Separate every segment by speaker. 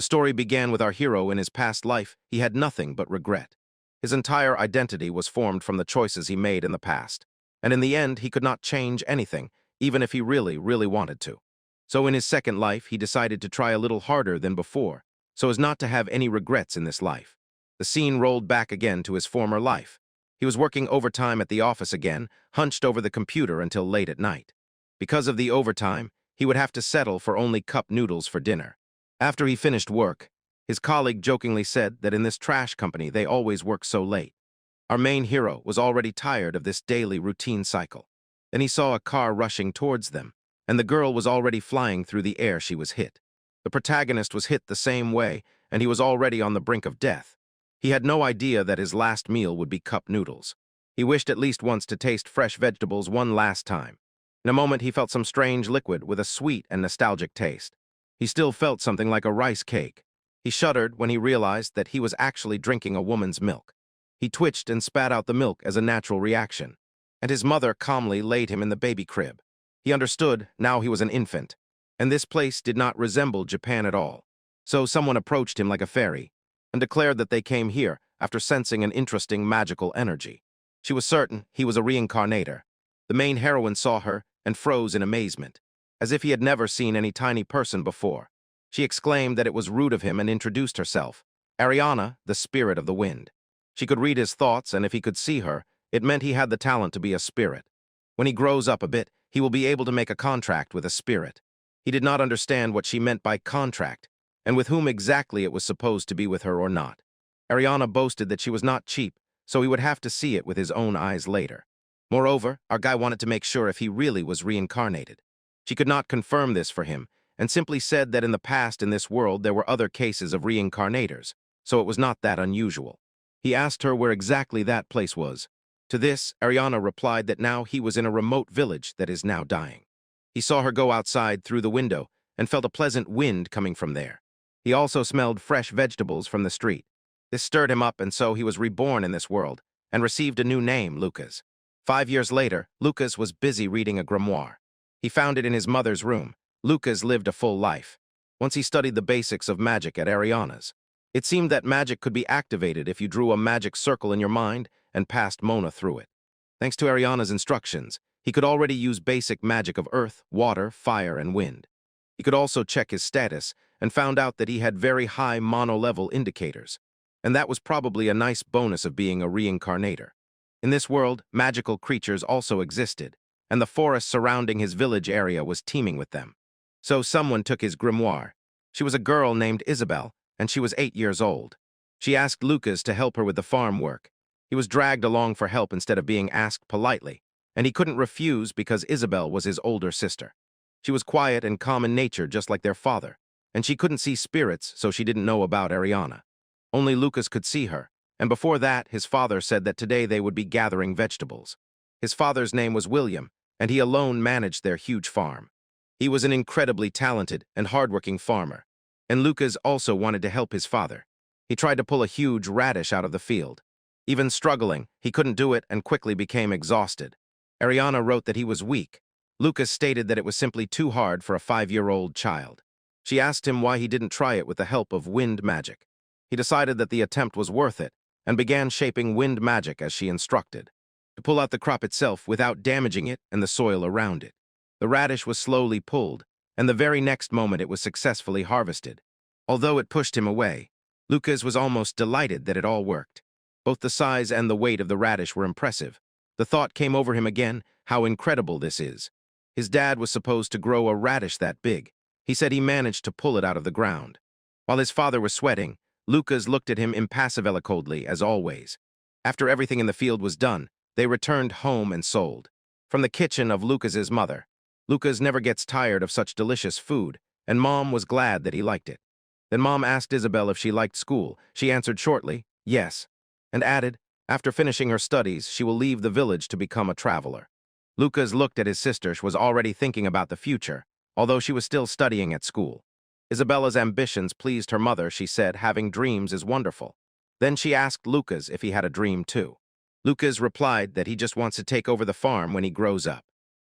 Speaker 1: The story began with our hero in his past life. He had nothing but regret. His entire identity was formed from the choices he made in the past. And in the end, he could not change anything, even if he really, really wanted to. So in his second life, he decided to try a little harder than before, so as not to have any regrets in this life. The scene rolled back again to his former life. He was working overtime at the office again, hunched over the computer until late at night. Because of the overtime, he would have to settle for only cup noodles for dinner. After he finished work, his colleague jokingly said that in this trash company they always work so late. Our main hero was already tired of this daily routine cycle. Then he saw a car rushing towards them, and the girl was already flying through the air. She was hit. The protagonist was hit the same way, and he was already on the brink of death. He had no idea that his last meal would be cup noodles. He wished at least once to taste fresh vegetables one last time. In a moment, he felt some strange liquid with a sweet and nostalgic taste. He still felt something like a rice cake. He shuddered when he realized that he was actually drinking a woman's milk. He twitched and spat out the milk as a natural reaction, and his mother calmly laid him in the baby crib. He understood now he was an infant, and this place did not resemble Japan at all. So someone approached him like a fairy and declared that they came here after sensing an interesting magical energy. She was certain he was a reincarnator. The main heroine saw her and froze in amazement, as if he had never seen any tiny person before. She exclaimed that it was rude of him and introduced herself. Ariana, the spirit of the wind. She could read his thoughts, and if he could see her, it meant he had the talent to be a spirit. When he grows up a bit, he will be able to make a contract with a spirit. He did not understand what she meant by contract, and with whom exactly it was supposed to be, with her or not. Ariana boasted that she was not cheap, so he would have to see it with his own eyes later. Moreover, our guy wanted to make sure if he really was reincarnated. She could not confirm this for him, and simply said that in the past in this world there were other cases of reincarnators, so it was not that unusual. He asked her where exactly that place was. To this, Ariana replied that now he was in a remote village that is now dying. He saw her go outside through the window and felt a pleasant wind coming from there. He also smelled fresh vegetables from the street. This stirred him up, and so he was reborn in this world and received a new name, Lucas. 5 years later, Lucas was busy reading a grimoire. He found it in his mother's room. Lucas lived a full life. Once he studied the basics of magic at Ariana's. It seemed that magic could be activated if you drew a magic circle in your mind and passed Mona through it. Thanks to Ariana's instructions, he could already use basic magic of earth, water, fire, and wind. He could also check his status and found out that he had very high mono-level indicators, and that was probably a nice bonus of being a reincarnator. In this world, magical creatures also existed, and the forest surrounding his village area was teeming with them. So someone took his grimoire. She was a girl named Isabel, and she was 8 years old. She asked Lucas to help her with the farm work. He was dragged along for help instead of being asked politely, and he couldn't refuse because Isabel was his older sister. She was quiet and calm in nature just like their father, and she couldn't see spirits, so she didn't know about Ariana. Only Lucas could see her, and before that, his father said that today they would be gathering vegetables. His father's name was William, and he alone managed their huge farm. He was an incredibly talented and hardworking farmer, and Lucas also wanted to help his father. He tried to pull a huge radish out of the field. Even struggling, he couldn't do it and quickly became exhausted. Ariana wrote that he was weak. Lucas stated that it was simply too hard for a 5-year-old child. She asked him why he didn't try it with the help of wind magic. He decided that the attempt was worth it and began shaping wind magic as she instructed, to pull out the crop itself without damaging it and the soil around it. The radish was slowly pulled, and the very next moment it was successfully harvested. Although it pushed him away, Lucas was almost delighted that it all worked. Both the size and the weight of the radish were impressive. The thought came over him again, how incredible this is. His dad was supposed to grow a radish that big. He said he managed to pull it out of the ground. While his father was sweating, Lucas looked at him impassively coldly, as always. After everything in the field was done, they returned home and sold. From the kitchen of Lucas's mother. Lucas never gets tired of such delicious food, and Mom was glad that he liked it. Then Mom asked Isabel if she liked school. She answered shortly, yes, and added, after finishing her studies, she will leave the village to become a traveler. Lucas looked at his sister. She was already thinking about the future, although she was still studying at school. Isabella's ambitions pleased her mother. She said having dreams is wonderful. Then she asked Lucas if he had a dream too. Lucas replied that he just wants to take over the farm when he grows up.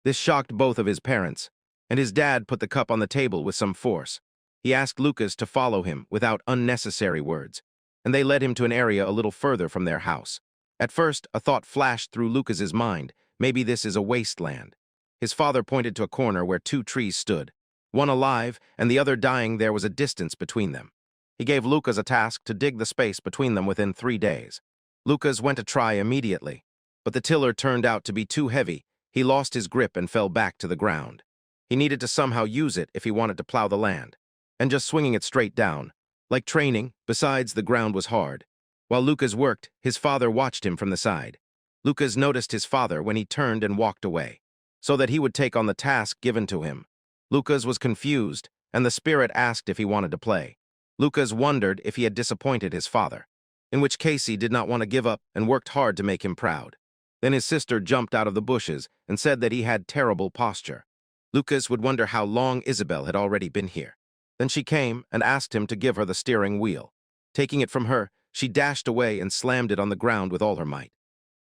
Speaker 1: This shocked both of his parents, and his dad put the cup on the table with some force. He asked Lucas to follow him without unnecessary words, and they led him to an area a little further from their house. At first, a thought flashed through Lucas's mind. Maybe this is a wasteland. His father pointed to a corner where two trees stood, one alive and the other dying. There was a distance between them. He gave Lucas a task to dig the space between them within 3 days. Lucas went to try immediately, but the tiller turned out to be too heavy. He lost his grip and fell back to the ground. He needed to somehow use it if he wanted to plow the land, and just swinging it straight down. Like training, besides the ground was hard. While Lucas worked, his father watched him from the side. Lucas noticed his father when he turned and walked away, so that he would take on the task given to him. Lucas was confused, and the spirit asked if he wanted to play. Lucas wondered if he had disappointed his father, in which case he did not want to give up and worked hard to make him proud. Then his sister jumped out of the bushes and said that he had terrible posture. Lucas would wonder how long Isabel had already been here. Then she came and asked him to give her the steering wheel. Taking it from her, she dashed away and slammed it on the ground with all her might.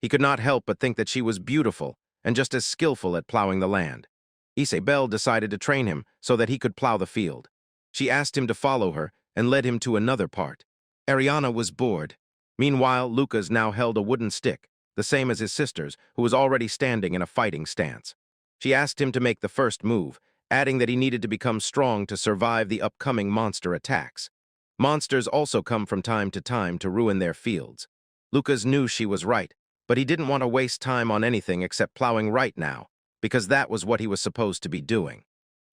Speaker 1: He could not help but think that she was beautiful and just as skillful at plowing the land. Isabel decided to train him so that he could plow the field. She asked him to follow her and led him to another part. Ariana was bored. Meanwhile, Lucas now held a wooden stick, the same as his sister's, who was already standing in a fighting stance. She asked him to make the first move, adding that he needed to become strong to survive the upcoming monster attacks. Monsters also come from time to ruin their fields. Lucas knew she was right, but he didn't want to waste time on anything except plowing right now, because that was what he was supposed to be doing.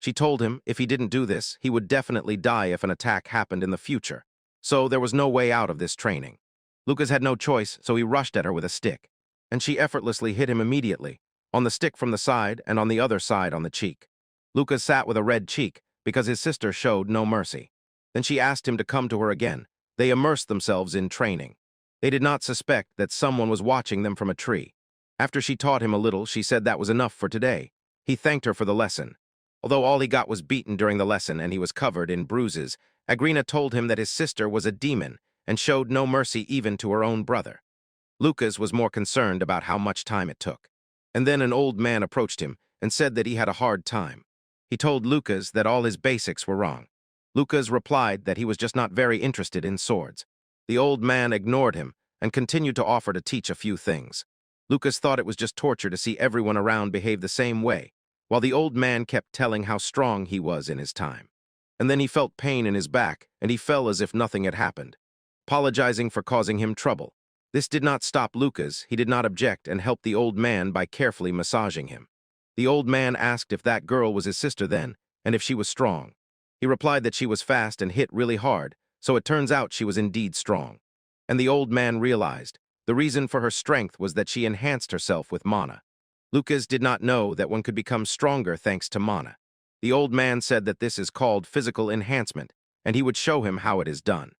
Speaker 1: She told him if he didn't do this, he would definitely die if an attack happened in the future, so there was no way out of this training. Lucas had no choice, so he rushed at her with a stick, and she effortlessly hit him immediately, on the stick from the side and on the other side on the cheek. Lucas sat with a red cheek because his sister showed no mercy. Then she asked him to come to her again. They immersed themselves in training. They did not suspect that someone was watching them from a tree. After she taught him a little, she said that was enough for today. He thanked her for the lesson. Although all he got was beaten during the lesson and he was covered in bruises, Agrina told him that his sister was a demon and showed no mercy even to her own brother. Lucas was more concerned about how much time it took. And then an old man approached him and said that he had a hard time. He told Lucas that all his basics were wrong. Lucas replied that he was just not very interested in swords. The old man ignored him and continued to offer to teach a few things. Lucas thought it was just torture to see everyone around behave the same way, while the old man kept telling how strong he was in his time. And then he felt pain in his back, and he fell as if nothing had happened, apologizing for causing him trouble. This did not stop Lucas. He did not object and helped the old man by carefully massaging him. The old man asked if that girl was his sister then, and if she was strong. He replied that she was fast and hit really hard, so it turns out she was indeed strong. And the old man realized the reason for her strength was that she enhanced herself with mana. Lucas did not know that one could become stronger thanks to mana. The old man said that this is called physical enhancement, and he would show him how it is done.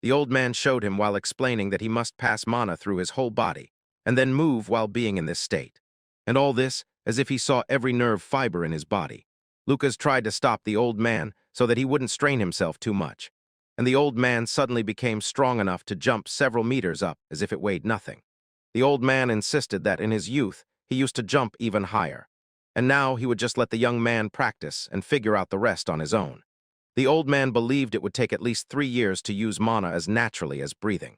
Speaker 1: The old man showed him while explaining that he must pass mana through his whole body, and then move while being in this state. And all this as if he saw every nerve fiber in his body. Lucas tried to stop the old man so that he wouldn't strain himself too much, and the old man suddenly became strong enough to jump several meters up as if it weighed nothing. The old man insisted that in his youth he used to jump even higher, and now he would just let the young man practice and figure out the rest on his own. The old man believed it would take at least 3 years to use mana as naturally as breathing.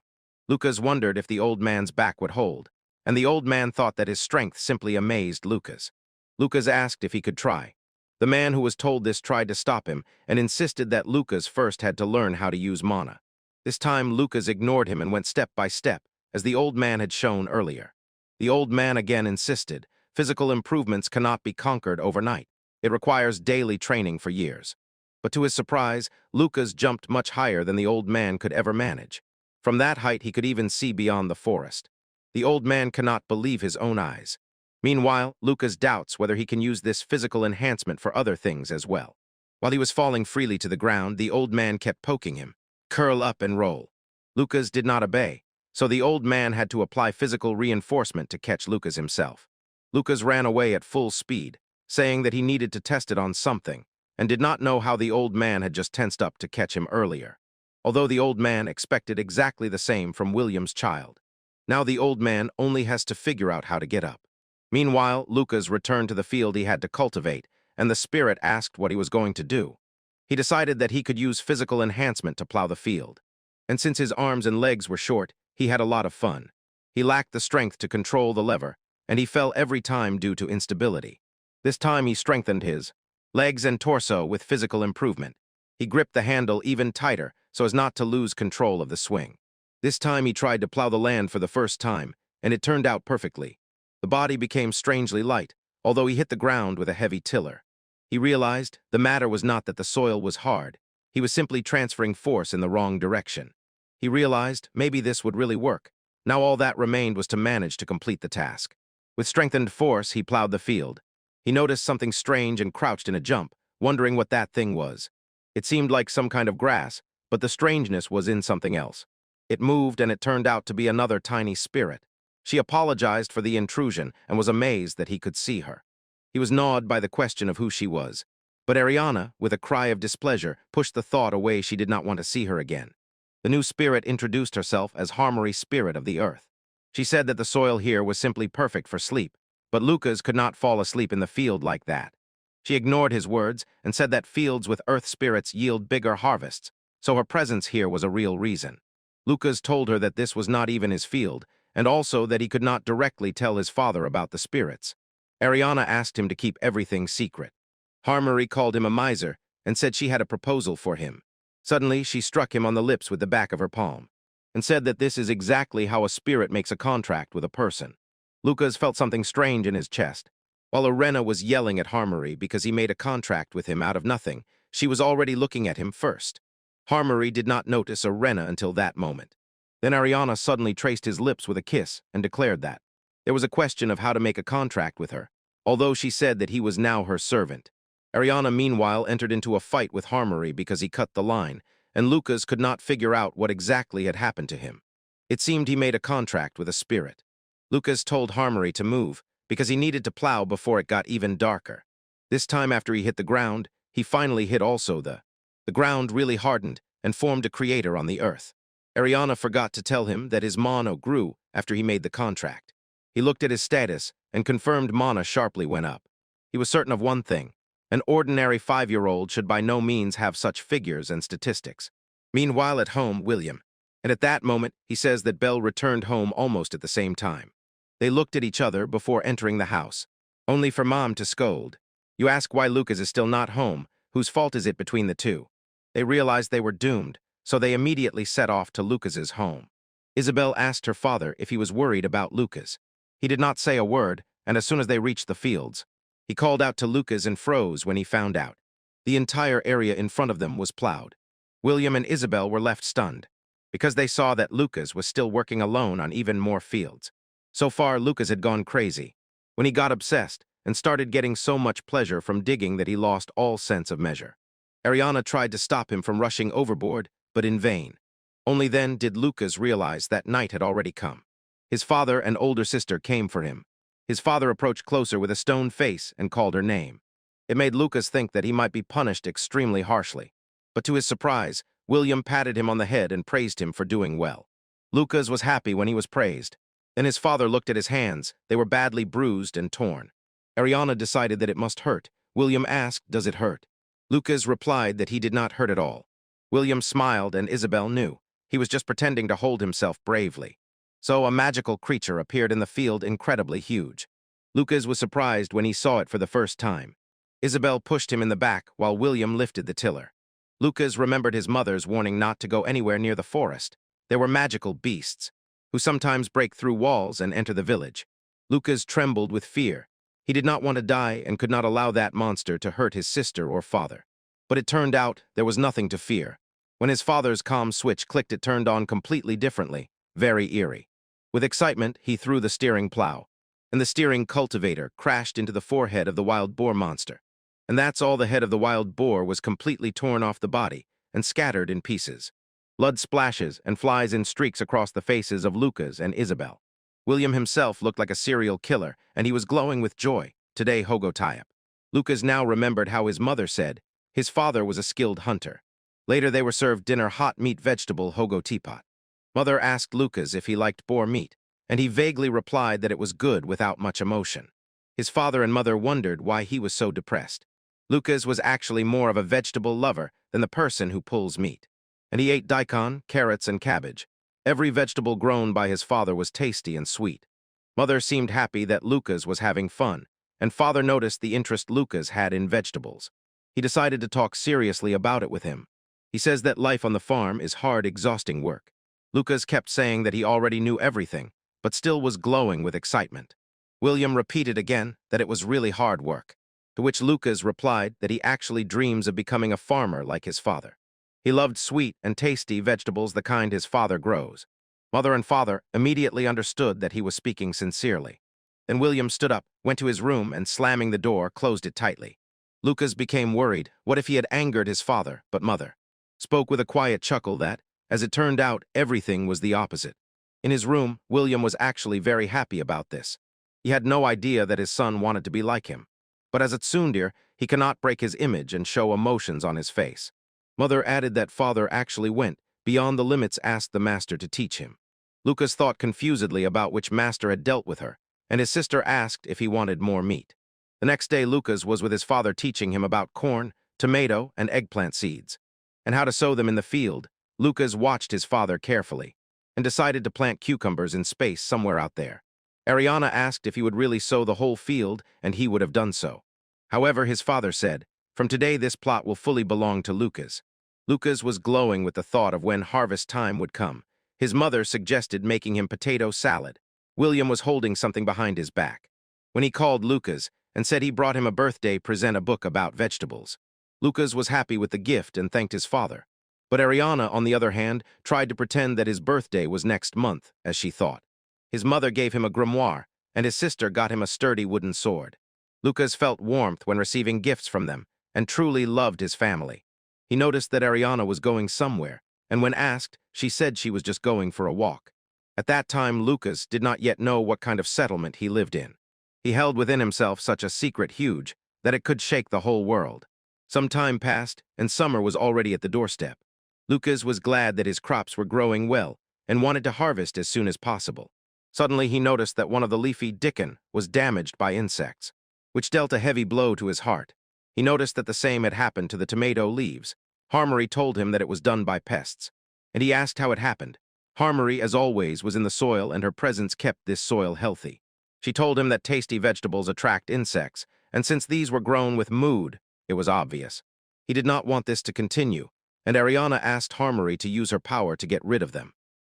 Speaker 1: Lucas wondered if the old man's back would hold, and the old man thought that his strength simply amazed Lucas. Lucas asked if he could try. The man who was told this tried to stop him and insisted that Lucas first had to learn how to use mana. This time Lucas ignored him and went step by step, as the old man had shown earlier. The old man again insisted, physical improvements cannot be conquered overnight. It requires daily training for years. But to his surprise, Lucas jumped much higher than the old man could ever manage. From that height he could even see beyond the forest. The old man cannot believe his own eyes. Meanwhile, Lucas doubts whether he can use this physical enhancement for other things as well. While he was falling freely to the ground, the old man kept poking him. Curl up and roll. Lucas did not obey, so the old man had to apply physical reinforcement to catch Lucas himself. Lucas ran away at full speed, saying that he needed to test it on something, and did not know how the old man had just tensed up to catch him earlier, although the old man expected exactly the same from William's child. Now the old man only has to figure out how to get up. Meanwhile, Lucas returned to the field he had to cultivate, and the spirit asked what he was going to do. He decided that he could use physical enhancement to plow the field. And since his arms and legs were short, he had a lot of fun. He lacked the strength to control the lever, and he fell every time due to instability. This time he strengthened his legs and torso with physical improvement. He gripped the handle even tighter so as not to lose control of the swing. This time he tried to plow the land for the first time, and it turned out perfectly. The body became strangely light, although he hit the ground with a heavy tiller. He realized the matter was not that the soil was hard. He was simply transferring force in the wrong direction. He realized maybe this would really work. Now all that remained was to manage to complete the task. With strengthened force, he plowed the field. He noticed something strange and crouched in a jump, wondering what that thing was. It seemed like some kind of grass, but the strangeness was in something else. It moved, and it turned out to be another tiny spirit. She apologized for the intrusion and was amazed that he could see her. He was gnawed by the question of who she was. But Ariana, with a cry of displeasure, pushed the thought away. She did not want to see her again. The new spirit introduced herself as Harmony, Spirit of the Earth. She said that the soil here was simply perfect for sleep, but Lucas could not fall asleep in the field like that. She ignored his words and said that fields with earth spirits yield bigger harvests, so her presence here was a real reason. Lucas told her that this was not even his field, and also that he could not directly tell his father about the spirits. Ariana asked him to keep everything secret. Harmony called him a miser and said she had a proposal for him. Suddenly, she struck him on the lips with the back of her palm and said that this is exactly how a spirit makes a contract with a person. Lucas felt something strange in his chest. While Irena was yelling at Harmony because he made a contract with him out of nothing, she was already looking at him first. Harmony did not notice Irena until that moment. Then Ariana suddenly traced his lips with a kiss and declared that there was a question of how to make a contract with her, although she said that he was now her servant. Ariana meanwhile entered into a fight with Harmony because he cut the line, and Lucas could not figure out what exactly had happened to him. It seemed he made a contract with a spirit. Lucas told Harmony to move because he needed to plow before it got even darker. This time after he hit the ground, he finally hit also the ground really hardened and formed a creator on the earth. Ariana forgot to tell him that his mana grew after he made the contract. He looked at his status and confirmed mana sharply went up. He was certain of one thing: an ordinary 5-year-old should by no means have such figures and statistics. Meanwhile at home, William. And at that moment, he says that Belle returned home almost at the same time. They looked at each other before entering the house, only for Mom to scold. You ask why Lucas is still not home. Whose fault is it between the two? They realized they were doomed, so they immediately set off to Lucas's home. Isabel asked her father if he was worried about Lucas. He did not say a word, and as soon as they reached the fields, he called out to Lucas and froze when he found out. The entire area in front of them was plowed. William and Isabel were left stunned, because they saw that Lucas was still working alone on even more fields. So far, Lucas had gone crazy, when he got obsessed and started getting so much pleasure from digging that he lost all sense of measure. Ariana tried to stop him from rushing overboard, but in vain. Only then did Lucas realize that night had already come. His father and older sister came for him. His father approached closer with a stone face and called her name. It made Lucas think that he might be punished extremely harshly. But to his surprise, William patted him on the head and praised him for doing well. Lucas was happy when he was praised. Then his father looked at his hands. They were badly bruised and torn. Ariana decided that it must hurt. William asked, "Does it hurt?" Lucas replied that he did not hurt at all. William smiled, and Isabel knew. He was just pretending to hold himself bravely. So a magical creature appeared in the field, incredibly huge. Lucas was surprised when he saw it for the first time. Isabel pushed him in the back while William lifted the tiller. Lucas remembered his mother's warning not to go anywhere near the forest. There were magical beasts, who sometimes break through walls and enter the village. Lucas trembled with fear. He did not want to die and could not allow that monster to hurt his sister or father. But it turned out there was nothing to fear. When his father's comm switch clicked, it turned on completely differently, very eerie. With excitement, he threw the steering plow, and the steering cultivator crashed into the forehead of the wild boar monster. And that's all. The head of the wild boar was completely torn off the body and scattered in pieces. Blood splashes and flies in streaks across the faces of Lucas and Isabel. William himself looked like a serial killer, and he was glowing with joy. Today, Hogo Tyap. Lucas now remembered how his mother said his father was a skilled hunter. Later, they were served dinner hot meat vegetable Hogo Teapot. Mother asked Lucas if he liked boar meat, and he vaguely replied that it was good without much emotion. His father and mother wondered why he was so depressed. Lucas was actually more of a vegetable lover than the person who pulls meat. And he ate daikon, carrots, and cabbage. Every vegetable grown by his father was tasty and sweet. Mother seemed happy that Lucas was having fun, and father noticed the interest Lucas had in vegetables. He decided to talk seriously about it with him. He says that life on the farm is hard, exhausting work. Lucas kept saying that he already knew everything, but still was glowing with excitement. William repeated again that it was really hard work, to which Lucas replied that he actually dreams of becoming a farmer like his father. He loved sweet and tasty vegetables, the kind his father grows. Mother and father immediately understood that he was speaking sincerely. Then William stood up, went to his room, and slamming the door, closed it tightly. Lucas became worried. What if he had angered his father? But mother spoke with a quiet chuckle that, as it turned out, everything was the opposite. In his room, William was actually very happy about this. He had no idea that his son wanted to be like him. But as a tsundere, he cannot break his image and show emotions on his face. Mother added that father actually went beyond the limits asked the master to teach him. Lucas thought confusedly about which master had dealt with her, and his sister asked if he wanted more meat. The next day, Lucas was with his father teaching him about corn, tomato, and eggplant seeds, and how to sow them in the field. Lucas watched his father carefully and decided to plant cucumbers in space somewhere out there. Ariana asked if he would really sow the whole field, and he would have done so. However, his father said, "From today this plot will fully belong to Lucas." Lucas was glowing with the thought of when harvest time would come. His mother suggested making him potato salad. William was holding something behind his back when he called Lucas and said he brought him a birthday present, a book about vegetables. Lucas was happy with the gift and thanked his father. But Ariana, on the other hand, tried to pretend that his birthday was next month, as she thought. His mother gave him a grimoire, and his sister got him a sturdy wooden sword. Lucas felt warmth when receiving gifts from them, and truly loved his family. He noticed that Ariana was going somewhere, and when asked, she said she was just going for a walk. At that time, Lucas did not yet know what kind of settlement he lived in. He held within himself such a secret huge that it could shake the whole world. Some time passed, and summer was already at the doorstep. Lucas was glad that his crops were growing well and wanted to harvest as soon as possible. Suddenly, he noticed that one of the leafy dickon was damaged by insects, which dealt a heavy blow to his heart. He noticed that the same had happened to the tomato leaves. Harmony told him that it was done by pests, and he asked how it happened. Harmony, as always, was in the soil, and her presence kept this soil healthy. She told him that tasty vegetables attract insects, and since these were grown with mood, it was obvious. He did not want this to continue, and Ariana asked Harmony to use her power to get rid of them.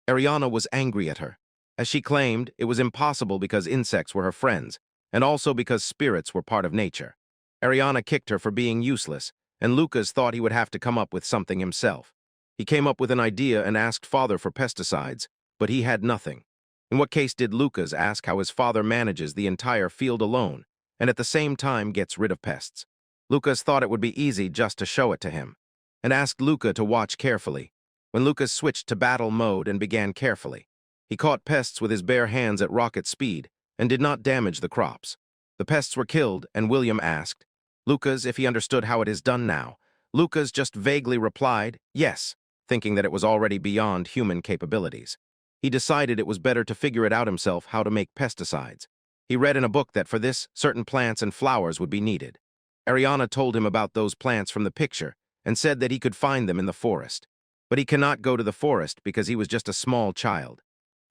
Speaker 1: Ariana was angry at her. As she claimed, it was impossible because insects were her friends, and also because spirits were part of nature. Ariana kicked her for being useless, and Lucas thought he would have to come up with something himself. He came up with an idea and asked father for pesticides, but he had nothing. In what case did Lucas ask how his father manages the entire field alone, and at the same time gets rid of pests? Lucas thought it would be easy just to show it to him, and asked Luca to watch carefully. When Lucas switched to battle mode and began carefully, he caught pests with his bare hands at rocket speed and did not damage the crops. The pests were killed, and William asked Lucas if he understood how it is done now. Lucas just vaguely replied, yes, thinking that it was already beyond human capabilities. He decided it was better to figure it out himself how to make pesticides. He read in a book that for this, certain plants and flowers would be needed. Ariana told him about those plants from the picture and said that he could find them in the forest. But he cannot go to the forest because he was just a small child.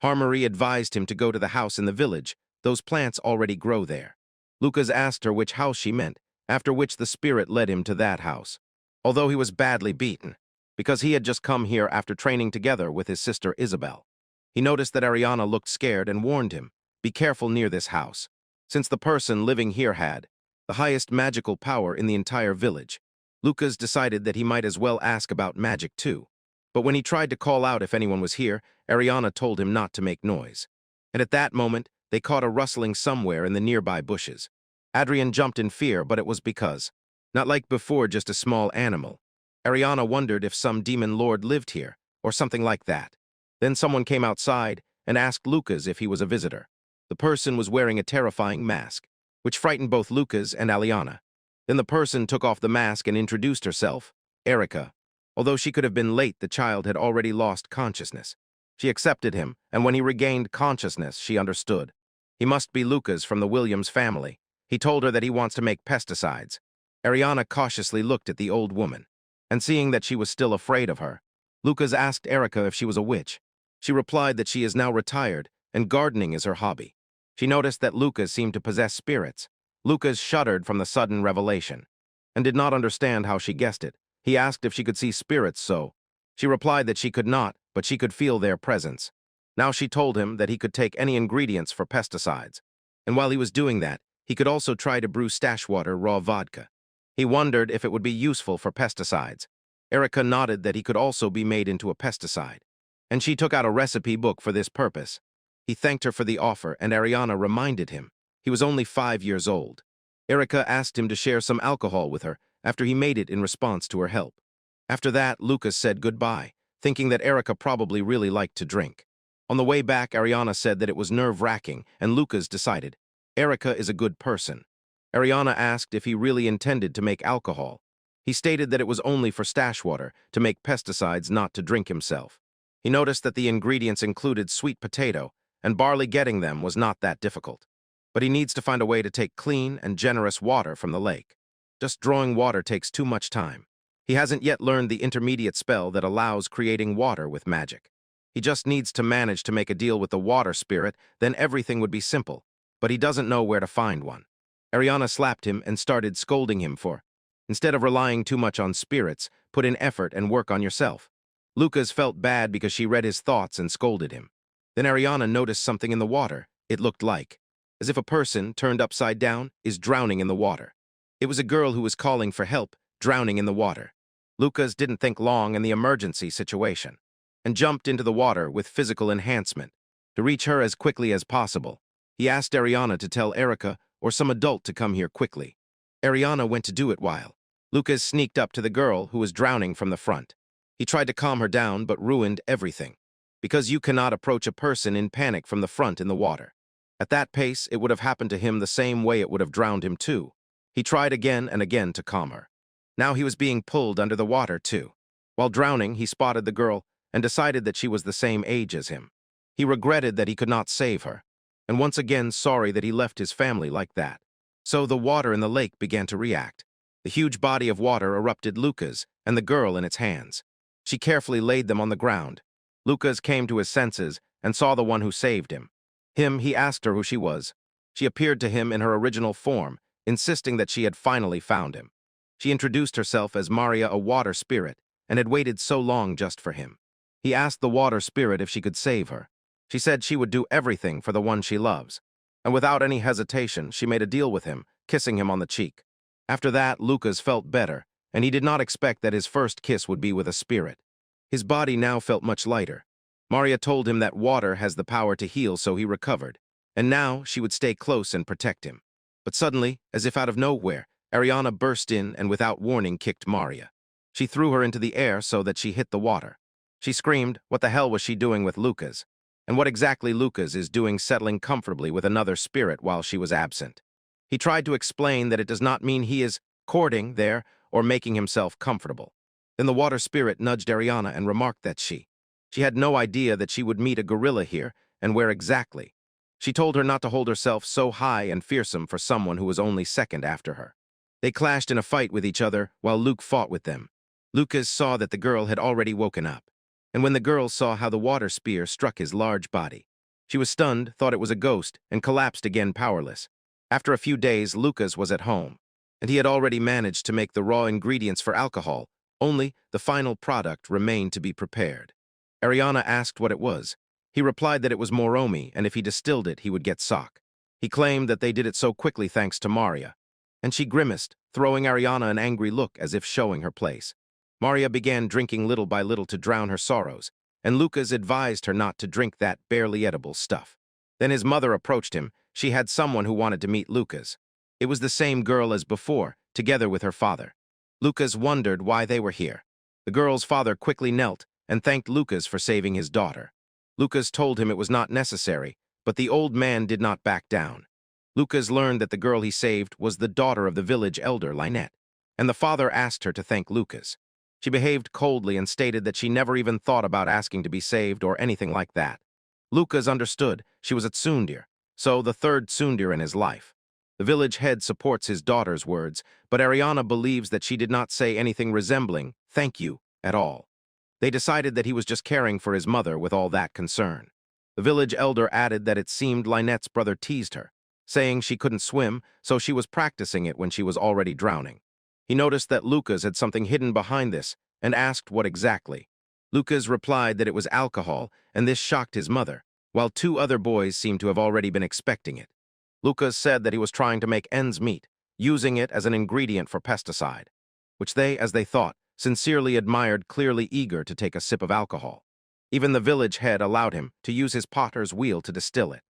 Speaker 1: Harmony advised him to go to the house in the village. Those plants already grow there. Lucas asked her which house she meant, after which the spirit led him to that house. Although he was badly beaten, because he had just come here after training together with his sister Isabel. He noticed that Ariana looked scared and warned him, be careful near this house, since the person living here had the highest magical power in the entire village. Lucas decided that he might as well ask about magic too. But when he tried to call out if anyone was here, Ariana told him not to make noise. And at that moment, they caught a rustling somewhere in the nearby bushes. Adrian jumped in fear, but it was because, not like before, just a small animal. Ariana wondered if some demon lord lived here, or something like that. Then someone came outside and asked Lucas if he was a visitor. The person was wearing a terrifying mask, which frightened both Lucas and Aliana. Then the person took off the mask and introduced herself, Erica. Although she could have been late, the child had already lost consciousness. She accepted him, and when he regained consciousness, she understood. He must be Lucas from the Williams family. He told her that he wants to make pesticides. Ariana cautiously looked at the old woman. And seeing that she was still afraid of her, Lucas asked Erica if she was a witch. She replied that she is now retired and gardening is her hobby. She noticed that Lucas seemed to possess spirits. Lucas shuddered from the sudden revelation and did not understand how she guessed it. He asked if she could see spirits so. She replied that she could not, but she could feel their presence. Now she told him that he could take any ingredients for pesticides. And while he was doing that, he could also try to brew stash water raw vodka. He wondered if it would be useful for pesticides. Erica nodded that he could also be made into a pesticide, and she took out a recipe book for this purpose. He thanked her for the offer, and Ariana reminded him he was only 5 years old. Erica asked him to share some alcohol with her after he made it in response to her help. After that, Lucas said goodbye, thinking that Erica probably really liked to drink. On the way back, Ariana said that it was nerve-wracking, and Lucas decided, Erica is a good person. Ariana asked if he really intended to make alcohol. He stated that it was only for stash water, to make pesticides, not to drink himself. He noticed that the ingredients included sweet potato, and barley. Getting them was not that difficult. But he needs to find a way to take clean and generous water from the lake. Just drawing water takes too much time. He hasn't yet learned the intermediate spell that allows creating water with magic. He just needs to manage to make a deal with the water spirit, then everything would be simple. But he doesn't know where to find one. Ariana slapped him and started scolding him for, instead of relying too much on spirits, put in effort and work on yourself. Lucas felt bad because she read his thoughts and scolded him. Then Ariana noticed something in the water. It looked like, as if a person turned upside down is drowning in the water. It was a girl who was calling for help, drowning in the water. Lucas didn't think long in the emergency situation and jumped into the water with physical enhancement to reach her as quickly as possible. He asked Ariana to tell Erica or some adult to come here quickly. Ariana went to do it while Lucas sneaked up to the girl who was drowning from the front. He tried to calm her down but ruined everything, because you cannot approach a person in panic from the front in the water. At that pace, it would have happened to him the same way it would have drowned him too. He tried again and again to calm her. Now he was being pulled under the water too. While drowning, he spotted the girl and decided that she was the same age as him. He regretted that he could not save her, and once again sorry that he left his family like that. So the water in the lake began to react. The huge body of water erupted Lucas and the girl in its hands. She carefully laid them on the ground. Lucas came to his senses and saw the one who saved him. He asked her who she was. She appeared to him in her original form, insisting that she had finally found him. She introduced herself as Maria, a water spirit, and had waited so long just for him. He asked the water spirit if she could save her. She said she would do everything for the one she loves. And without any hesitation, she made a deal with him, kissing him on the cheek. After that, Lucas felt better, and he did not expect that his first kiss would be with a spirit. His body now felt much lighter. Maria told him that water has the power to heal, so he recovered, and now she would stay close and protect him. But suddenly, as if out of nowhere, Ariana burst in and without warning kicked Maria. She threw her into the air so that she hit the water. She screamed, what the hell was she doing with Lucas? And what exactly Lucas is doing settling comfortably with another spirit while she was absent? He tried to explain that it does not mean he is courting there or making himself comfortable. Then the water spirit nudged Ariana and remarked that she had no idea that she would meet a gorilla here and where exactly. She told her not to hold herself so high and fearsome for someone who was only second after her. They clashed in a fight with each other while Luke fought with them. Lucas saw that the girl had already woken up, and when the girl saw how the water spear struck his large body, she was stunned, thought it was a ghost, and collapsed again powerless. After a few days, Lucas was at home, and he had already managed to make the raw ingredients for alcohol, only the final product remained to be prepared. Ariana asked what it was. He replied that it was moromi, and if he distilled it, he would get sock. He claimed that they did it so quickly thanks to Maria, and she grimaced, throwing Ariana an angry look as if showing her place. Maria began drinking little by little to drown her sorrows, and Lucas advised her not to drink that barely edible stuff. Then his mother approached him. She had someone who wanted to meet Lucas. It was the same girl as before, together with her father. Lucas wondered why they were here. The girl's father quickly knelt and thanked Lucas for saving his daughter. Lucas told him it was not necessary, but the old man did not back down. Lucas learned that the girl he saved was the daughter of the village elder, Lynette, and the father asked her to thank Lucas. She behaved coldly and stated that she never even thought about asking to be saved or anything like that. Lucas understood she was a tsundere, so the third tsundere in his life. The village head supports his daughter's words, but Ariana believes that she did not say anything resembling "thank you" at all. They decided that he was just caring for his mother with all that concern. The village elder added that it seemed Lynette's brother teased her, saying she couldn't swim, so she was practicing it when she was already drowning. He noticed that Lucas had something hidden behind this and asked what exactly. Lucas replied that it was alcohol, and this shocked his mother, while two other boys seemed to have already been expecting it. Lucas said that he was trying to make ends meet, using it as an ingredient for pesticide, which they, as they thought, sincerely admired, clearly eager to take a sip of alcohol. Even the village head allowed him to use his potter's wheel to distill it,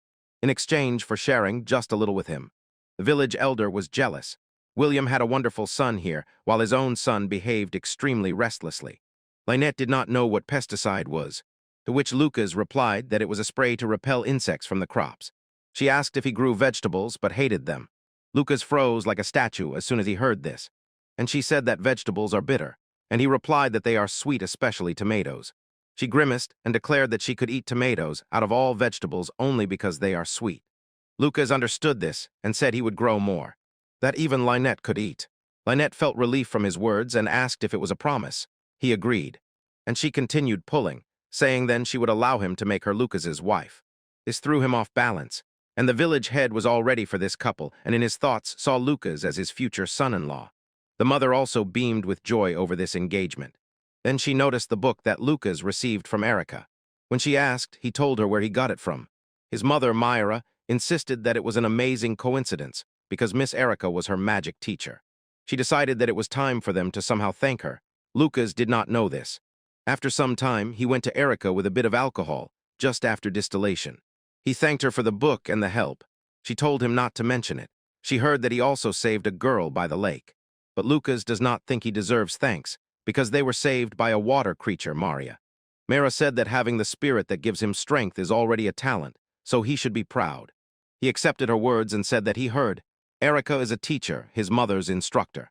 Speaker 1: in exchange for sharing just a little with him. The village elder was jealous. William had a wonderful son here, while his own son behaved extremely restlessly. Lynette did not know what pesticide was, to which Lucas replied that it was a spray to repel insects from the crops. She asked if he grew vegetables, but hated them. Lucas froze like a statue as soon as he heard this, and she said that vegetables are bitter, and he replied that they are sweet, especially tomatoes. She grimaced and declared that she could eat tomatoes out of all vegetables only because they are sweet. Lucas understood this and said he would grow more, that even Lynette could eat. Lynette felt relief from his words and asked if it was a promise. He agreed, and she continued pulling, saying then she would allow him to make her Lucas's wife. This threw him off balance, and the village head was all ready for this couple and in his thoughts saw Lucas as his future son-in-law. The mother also beamed with joy over this engagement. Then she noticed the book that Lucas received from Erica. When she asked, he told her where he got it from. His mother, Myra, insisted that it was an amazing coincidence because Miss Erica was her magic teacher. She decided that it was time for them to somehow thank her. Lucas did not know this. After some time, he went to Erica with a bit of alcohol, just after distillation. He thanked her for the book and the help. She told him not to mention it. She heard that he also saved a girl by the lake. But Lucas does not think he deserves thanks, because they were saved by a water creature, Maria. Mara said that having the spirit that gives him strength is already a talent, so he should be proud. He accepted her words and said that he heard. Erica is a teacher, his mother's instructor.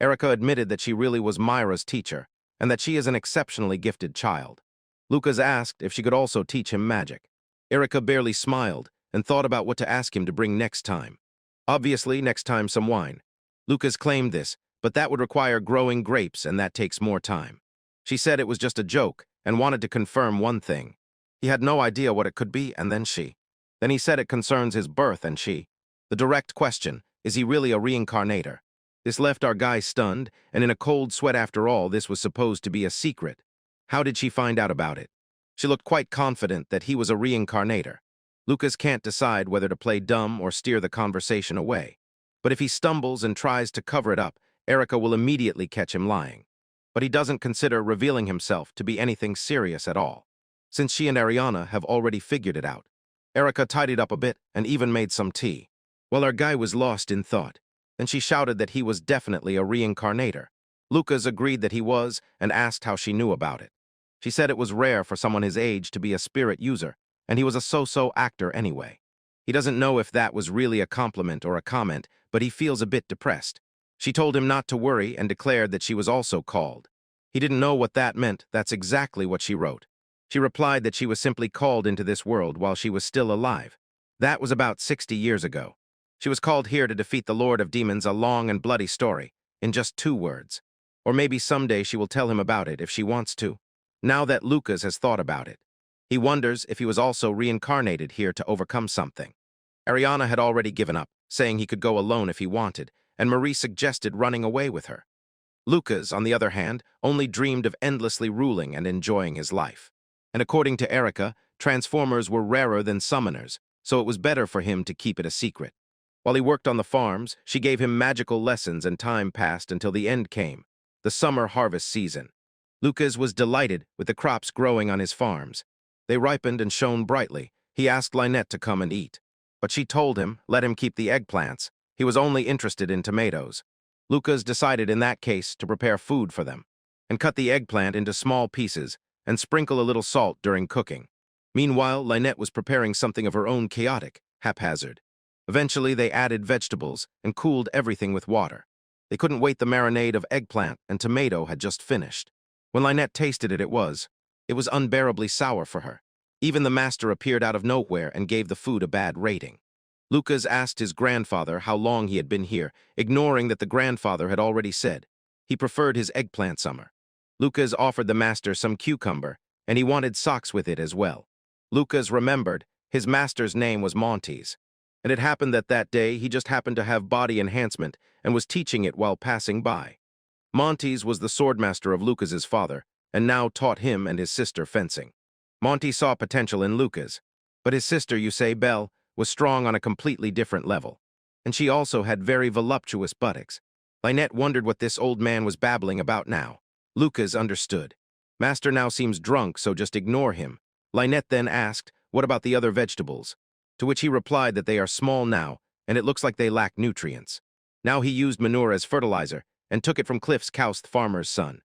Speaker 1: Erica admitted that she really was Myra's teacher, and that she is an exceptionally gifted child. Lucas asked if she could also teach him magic. Erica barely smiled and thought about what to ask him to bring next time. Obviously, next time some wine. Lucas claimed this, but that would require growing grapes, and that takes more time. She said it was just a joke and wanted to confirm one thing. He had no idea what it could be, and then he said it concerns his birth, and the direct question, is he really a reincarnator? This left our guy stunned, and in a cold sweat. After all, this was supposed to be a secret. How did she find out about it? She looked quite confident that he was a reincarnator. Lucas can't decide whether to play dumb or steer the conversation away. But if he stumbles and tries to cover it up, Erica will immediately catch him lying. But he doesn't consider revealing himself to be anything serious at all, since she and Ariana have already figured it out. Erica tidied up a bit and even made some tea, while our guy was lost in thought. Then she shouted that he was definitely a reincarnator. Lucas agreed that he was and asked how she knew about it. She said it was rare for someone his age to be a spirit user, and he was a so-so actor anyway. He doesn't know if that was really a compliment or a comment, but he feels a bit depressed. She told him not to worry and declared that she was also called. He didn't know what that meant. That's exactly what she wrote. She replied that she was simply called into this world while she was still alive. That was about 60 years ago. She was called here to defeat the Lord of Demons, a long and bloody story, in just 2 words. Or maybe someday she will tell him about it if she wants to. Now that Lucas has thought about it, he wonders if he was also reincarnated here to overcome something. Ariana had already given up, saying he could go alone if he wanted, and Marie suggested running away with her. Lucas, on the other hand, only dreamed of endlessly ruling and enjoying his life. And according to Erica, transformers were rarer than summoners, so it was better for him to keep it a secret. While he worked on the farms, she gave him magical lessons, and time passed until the end came, the summer harvest season. Lucas was delighted with the crops growing on his farms. They ripened and shone brightly. He asked Lynette to come and eat, but she told him, let him keep the eggplants. He was only interested in tomatoes. Lucas decided in that case to prepare food for them, and cut the eggplant into small pieces and sprinkle a little salt during cooking. Meanwhile, Lynette was preparing something of her own, chaotic, haphazard. Eventually, they added vegetables and cooled everything with water. They couldn't wait. The marinade of eggplant and tomato had just finished. When Lynette tasted it, it was unbearably sour for her. Even the master appeared out of nowhere and gave the food a bad rating. Lucas asked his grandfather how long he had been here, ignoring that the grandfather had already said he preferred his eggplant summer. Lucas offered the master some cucumber, and he wanted socks with it as well. Lucas remembered his master's name was Montes, and it happened that that day he just happened to have body enhancement and was teaching it while passing by. Montes was the swordmaster of Lucas's father, and now taught him and his sister fencing. Monty saw potential in Lucas, but his sister, you say, Belle, was strong on a completely different level, and she also had very voluptuous buttocks. Lynette wondered what this old man was babbling about now. Lucas understood. Master now seems drunk, so just ignore him. Lynette then asked, what about the other vegetables? To which he replied that they are small now, and it looks like they lack nutrients. Now he used manure as fertilizer, and took it from Cliff's Koust farmer's son.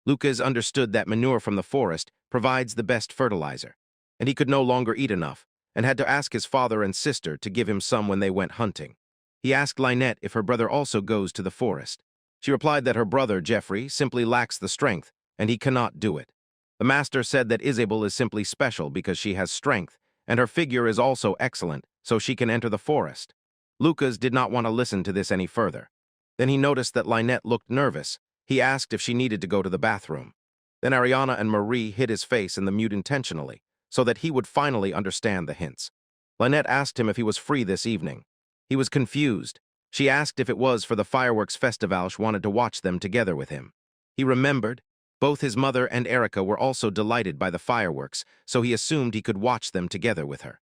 Speaker 1: Lucas understood that manure from the forest provides the best fertilizer, and he could no longer eat enough, and had to ask his father and sister to give him some when they went hunting. He asked Lynette if her brother also goes to the forest. She replied that her brother, Jeffrey, simply lacks the strength, and he cannot do it. The master said that Isabel is simply special because she has strength, and her figure is also excellent, so she can enter the forest. Lucas did not want to listen to this any further. Then he noticed that Lynette looked nervous. He asked if she needed to go to the bathroom. Then Ariana and Marie hid his face in the mute intentionally, so that he would finally understand the hints. Lynette asked him if he was free this evening. He was confused. She asked if it was for the fireworks festival she wanted to watch them together with him. He remembered. Both his mother and Erica were also delighted by the fireworks, so he assumed he could watch them together with her.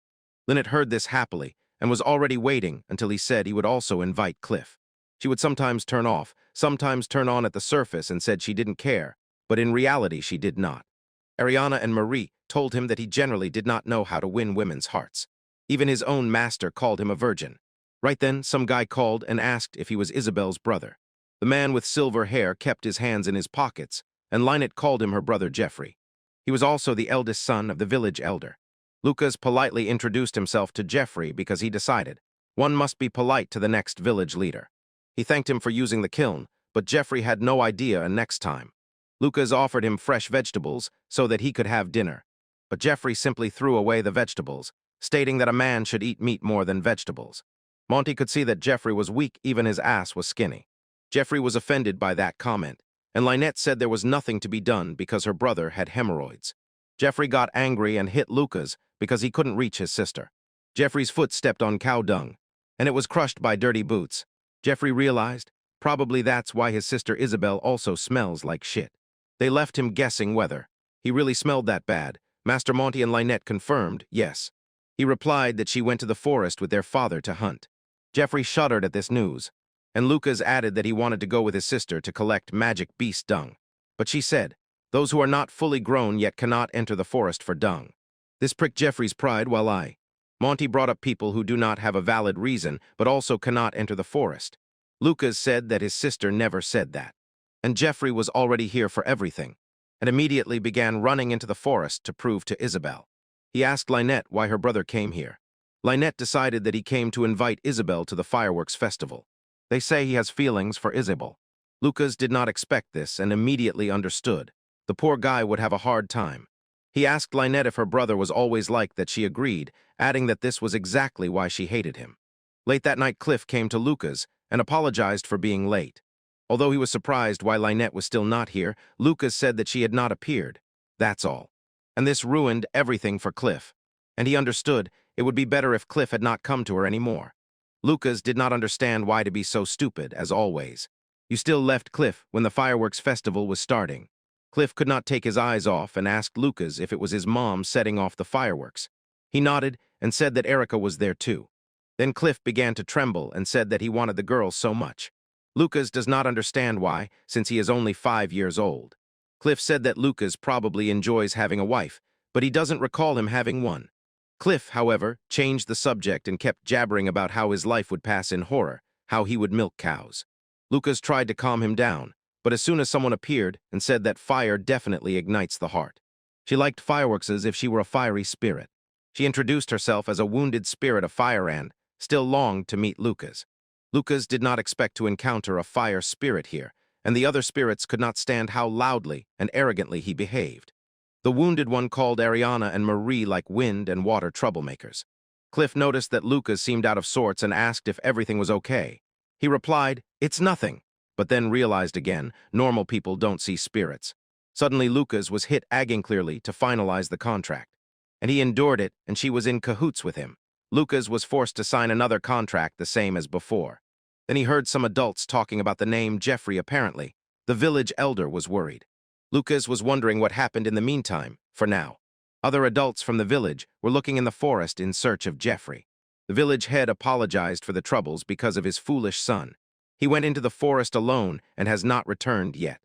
Speaker 1: Lynette heard this happily, and was already waiting until he said he would also invite Cliff. She would sometimes turn off, sometimes turn on at the surface and said she didn't care, but in reality she did not. Ariana and Marie told him that he generally did not know how to win women's hearts. Even his own master called him a virgin. Right then, some guy called and asked if he was Isabel's brother. The man with silver hair kept his hands in his pockets, and Lynette called him her brother Jeffrey. He was also the eldest son of the village elder. Lucas politely introduced himself to Jeffrey because he decided one must be polite to the next village leader. He thanked him for using the kiln, but Jeffrey had no idea and next time. Lucas offered him fresh vegetables so that he could have dinner, but Jeffrey simply threw away the vegetables, stating that a man should eat meat more than vegetables. Monty could see that Jeffrey was weak, even his ass was skinny. Jeffrey was offended by that comment, and Lynette said there was nothing to be done because her brother had hemorrhoids. Jeffrey got angry and hit Lucas because he couldn't reach his sister. Jeffrey's foot stepped on cow dung, and it was crushed by dirty boots. Jeffrey realized probably that's why his sister Isabel also smells like shit. They left him guessing whether he really smelled that bad. Master Monty and Lynette confirmed yes. He replied that she went to the forest with their father to hunt. Jeffrey shuddered at this news, and Lucas added that he wanted to go with his sister to collect magic beast dung. But she said, those who are not fully grown yet cannot enter the forest for dung. This pricked Jeffrey's pride while Monty brought up people who do not have a valid reason but also cannot enter the forest. Lucas said that his sister never said that. And Jeffrey was already here for everything, and immediately began running into the forest to prove to Isabel. He asked Lynette why her brother came here. Lynette decided that he came to invite Isabel to the fireworks festival. They say he has feelings for Isabel. Lucas did not expect this and immediately understood. The poor guy would have a hard time. He asked Lynette if her brother was always like that. She agreed, adding that this was exactly why she hated him. Late that night, Cliff came to Lucas and apologized for being late. Although he was surprised why Lynette was still not here, Lucas said that she had not appeared. That's all. And this ruined everything for Cliff. And he understood it would be better if Cliff had not come to her anymore. Lucas did not understand why to be so stupid, as always. You still left Cliff when the fireworks festival was starting. Cliff could not take his eyes off and asked Lucas if it was his mom setting off the fireworks. He nodded and said that Erica was there too. Then Cliff began to tremble and said that he wanted the girl so much. Lucas does not understand why, since he is only 5 years old. Cliff said that Lucas probably enjoys having a wife, but he doesn't recall him having one. Cliff, however, changed the subject and kept jabbering about how his life would pass in horror, how he would milk cows. Lucas tried to calm him down, but as soon as someone appeared and said that fire definitely ignites the heart. She liked fireworks as if she were a fiery spirit. She introduced herself as a wounded spirit of fire and still longed to meet Lucas. Lucas did not expect to encounter a fire spirit here, and the other spirits could not stand how loudly and arrogantly he behaved. The wounded one called Ariana and Marie like wind and water troublemakers. Cliff noticed that Lucas seemed out of sorts and asked if everything was okay. He replied, "It's nothing," but then realized again, normal people don't see spirits. Suddenly Lucas was hit agging clearly to finalize the contract. And he endured it, and she was in cahoots with him. Lucas was forced to sign another contract the same as before. Then he heard some adults talking about the name Jeffrey apparently. The village elder was worried. Lucas was wondering what happened in the meantime, for now. Other adults from the village were looking in the forest in search of Jeffrey. The village head apologized for the troubles because of his foolish son. He went into the forest alone and has not returned yet.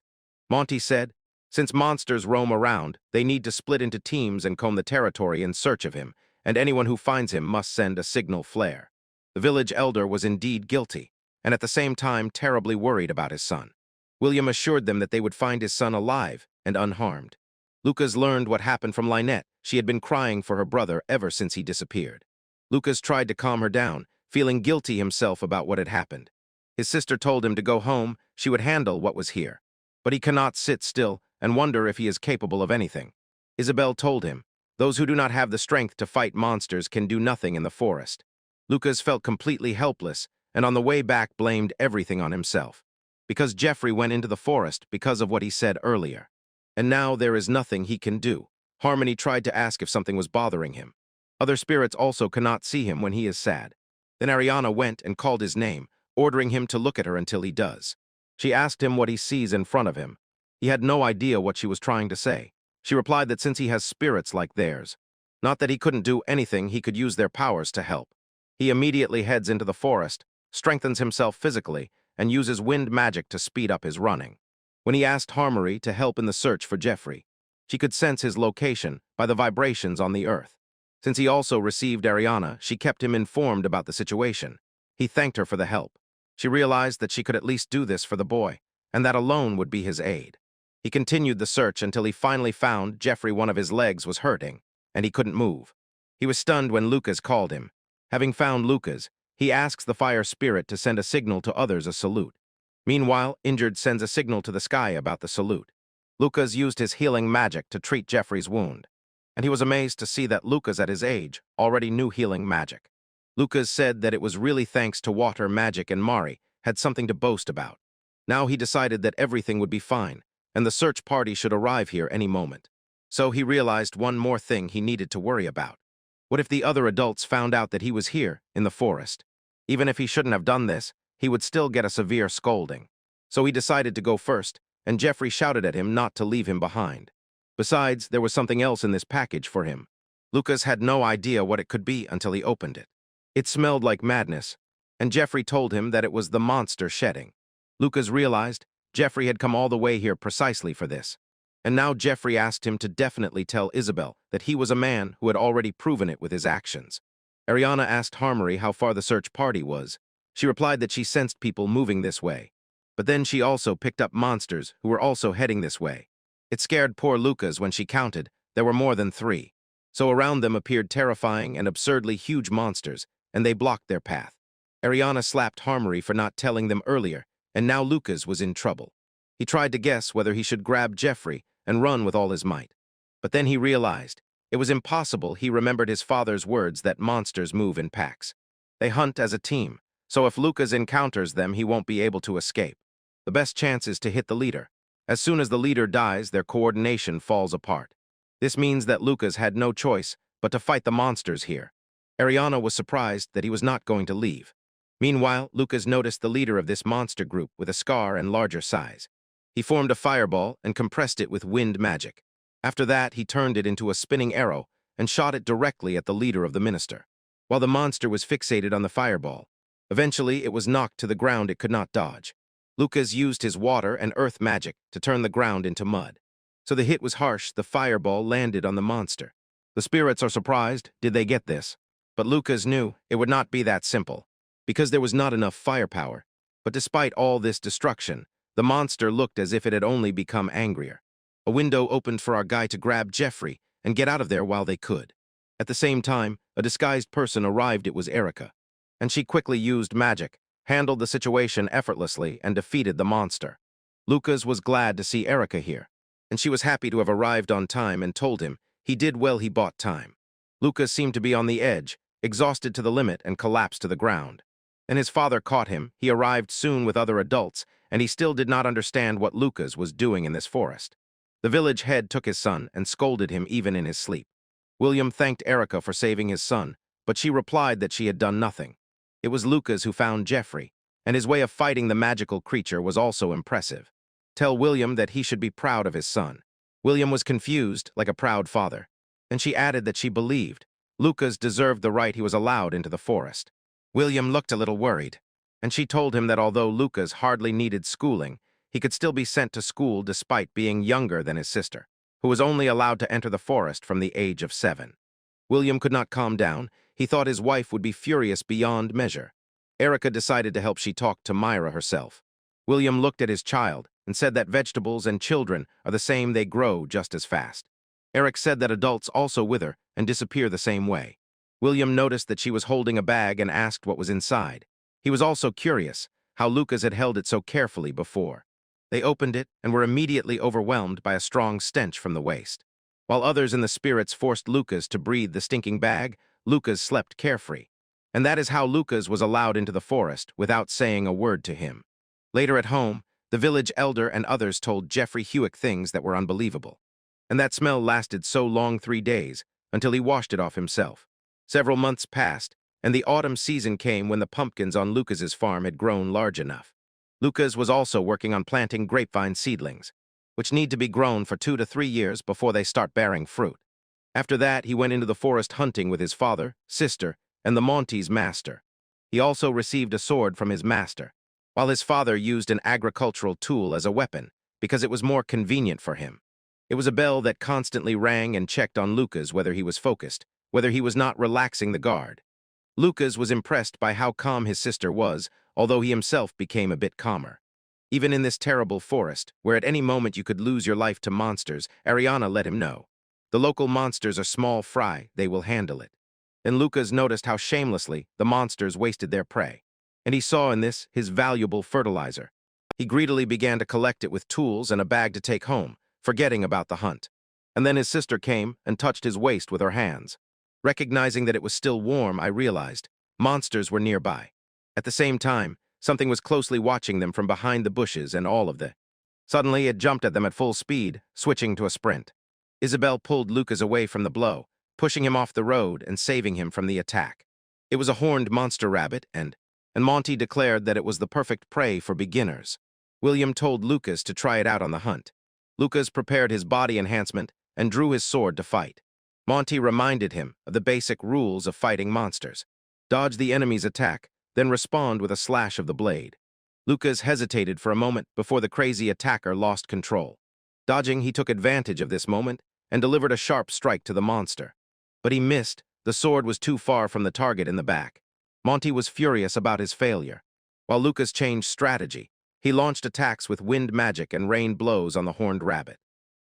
Speaker 1: Monty said, "Since monsters roam around, they need to split into teams and comb the territory in search of him, and anyone who finds him must send a signal flare." The village elder was indeed guilty, and at the same time terribly worried about his son. William assured them that they would find his son alive and unharmed. Lucas learned what happened from Lynette. She had been crying for her brother ever since he disappeared. Lucas tried to calm her down, feeling guilty himself about what had happened. His sister told him to go home, she would handle what was here. But he cannot sit still and wonder if he is capable of anything. Isabel told him, "Those who do not have the strength to fight monsters can do nothing in the forest." Lucas felt completely helpless, and on the way back blamed everything on himself. Because Jeffrey went into the forest because of what he said earlier. And now there is nothing he can do. Harmony tried to ask if something was bothering him. Other spirits also cannot see him when he is sad. Then Ariana went and called his name, ordering him to look at her until he does. She asked him what he sees in front of him. He had no idea what she was trying to say. She replied that since he has spirits like theirs, not that he couldn't do anything, he could use their powers to help. He immediately heads into the forest, strengthens himself physically, and uses wind magic to speed up his running. When he asked Harmony to help in the search for Jeffrey, she could sense his location by the vibrations on the earth. Since he also received Ariana, she kept him informed about the situation. He thanked her for the help. She realized that she could at least do this for the boy, and that alone would be his aid. He continued the search until he finally found Jeffrey. One of his legs was hurting, and he couldn't move. He was stunned when Lucas called him. Having found Lucas, he asks the fire spirit to send a signal to others, a salute. Meanwhile, Injured sends a signal to the sky about the salute. Lucas used his healing magic to treat Jeffrey's wound, and he was amazed to see that Lucas at his age already knew healing magic. Lucas said that it was really thanks to water magic, and Mari had something to boast about. Now he decided that everything would be fine, and the search party should arrive here any moment. So he realized one more thing he needed to worry about. What if the other adults found out that he was here, in the forest? Even if he shouldn't have done this, he would still get a severe scolding. So he decided to go first, and Jeffrey shouted at him not to leave him behind. Besides, there was something else in this package for him. Lucas had no idea what it could be until he opened it. It smelled like madness, and Jeffrey told him that it was the monster shedding. Lucas realized Jeffrey had come all the way here precisely for this. And now Jeffrey asked him to definitely tell Isabel that he was a man who had already proven it with his actions. Ariana asked Harmony how far the search party was. She replied that she sensed people moving this way. But then she also picked up monsters who were also heading this way. It scared poor Lucas when she counted. There were more than 3. So around them appeared terrifying and absurdly huge monsters, and they blocked their path. Ariana slapped Harmony for not telling them earlier, and now Lucas was in trouble. He tried to guess whether he should grab Jeffrey and run with all his might. But then he realized it was impossible. He remembered his father's words that monsters move in packs. They hunt as a team, so if Lucas encounters them, he won't be able to escape. The best chance is to hit the leader. As soon as the leader dies, their coordination falls apart. This means that Lucas had no choice but to fight the monsters here. Ariana was surprised that he was not going to leave. Meanwhile, Lucas noticed the leader of this monster group with a scar and larger size. He formed a fireball and compressed it with wind magic. After that, he turned it into a spinning arrow and shot it directly at the leader of the minister. While the monster was fixated on the fireball, eventually it was knocked to the ground. It could not dodge. Lucas used his water and earth magic to turn the ground into mud. So the hit was harsh. The fireball landed on the monster. The spirits are surprised. Did they get this? But Lucas knew it would not be that simple, because there was not enough firepower. But despite all this destruction, the monster looked as if it had only become angrier. A window opened for our guy to grab Jeffrey and get out of there while they could. At the same time, a disguised person arrived. It was Erica, and she quickly used magic, handled the situation effortlessly, and defeated the monster. Lucas was glad to see Erica here, and she was happy to have arrived on time and told him he did well. He bought time. Lucas seemed to be on the edge, exhausted to the limit and collapsed to the ground. And his father caught him. He arrived soon with other adults, and he still did not understand what Lucas was doing in this forest. The village head took his son and scolded him even in his sleep. William thanked Erica for saving his son, but she replied that she had done nothing. It was Lucas who found Jeffrey, and his way of fighting the magical creature was also impressive. Tell William that he should be proud of his son. William was confused, like a proud father, and she added that she believed Lucas deserved the right he was allowed into the forest. William looked a little worried, and she told him that although Lucas hardly needed schooling, he could still be sent to school despite being younger than his sister, who was only allowed to enter the forest from the age of 7. William could not calm down. He thought his wife would be furious beyond measure. Erica decided to help. She talked to Myra herself. William looked at his child and said that vegetables and children are the same, they grow just as fast. Eric said that adults also wither and disappear the same way. William noticed that she was holding a bag and asked what was inside. He was also curious how Lucas had held it so carefully before. They opened it and were immediately overwhelmed by a strong stench from the waste. While others in the spirits forced Lucas to breathe the stinking bag, Lucas slept carefree. And that is how Lucas was allowed into the forest without saying a word to him. Later at home, the village elder and others told Jeffrey Hewick things that were unbelievable. And that smell lasted so long, 3 days, until he washed it off himself. Several months passed, and the autumn season came when the pumpkins on Lucas's farm had grown large enough. Lucas was also working on planting grapevine seedlings, which need to be grown for 2 to 3 years before they start bearing fruit. After that, he went into the forest hunting with his father, sister, and the Monty's master. He also received a sword from his master, while his father used an agricultural tool as a weapon because it was more convenient for him. It was a bell that constantly rang and checked on Lucas whether he was focused, whether he was not relaxing the guard. Lucas was impressed by how calm his sister was, although he himself became a bit calmer. Even in this terrible forest, where at any moment you could lose your life to monsters, Ariana let him know. The local monsters are small fry, they will handle it. Then Lucas noticed how shamelessly the monsters wasted their prey, and he saw in this his valuable fertilizer. He greedily began to collect it with tools and a bag to take home, forgetting about the hunt. And then his sister came and touched his waist with her hands. Recognizing that it was still warm, I realized monsters were nearby. At the same time, something was closely watching them from behind the bushes and all of the. Suddenly, it jumped at them at full speed, switching to a sprint. Isabel pulled Lucas away from the blow, pushing him off the road and saving him from the attack. It was a horned monster rabbit, and Monty declared that it was the perfect prey for beginners. William told Lucas to try it out on the hunt. Lucas prepared his body enhancement and drew his sword to fight. Monty reminded him of the basic rules of fighting monsters. Dodge the enemy's attack, then respond with a slash of the blade. Lucas hesitated for a moment before the crazy attacker lost control. Dodging, he took advantage of this moment and delivered a sharp strike to the monster. But he missed. The sword was too far from the target in the back. Monty was furious about his failure. While Lucas changed strategy, he launched attacks with wind magic and rained blows on the horned rabbit.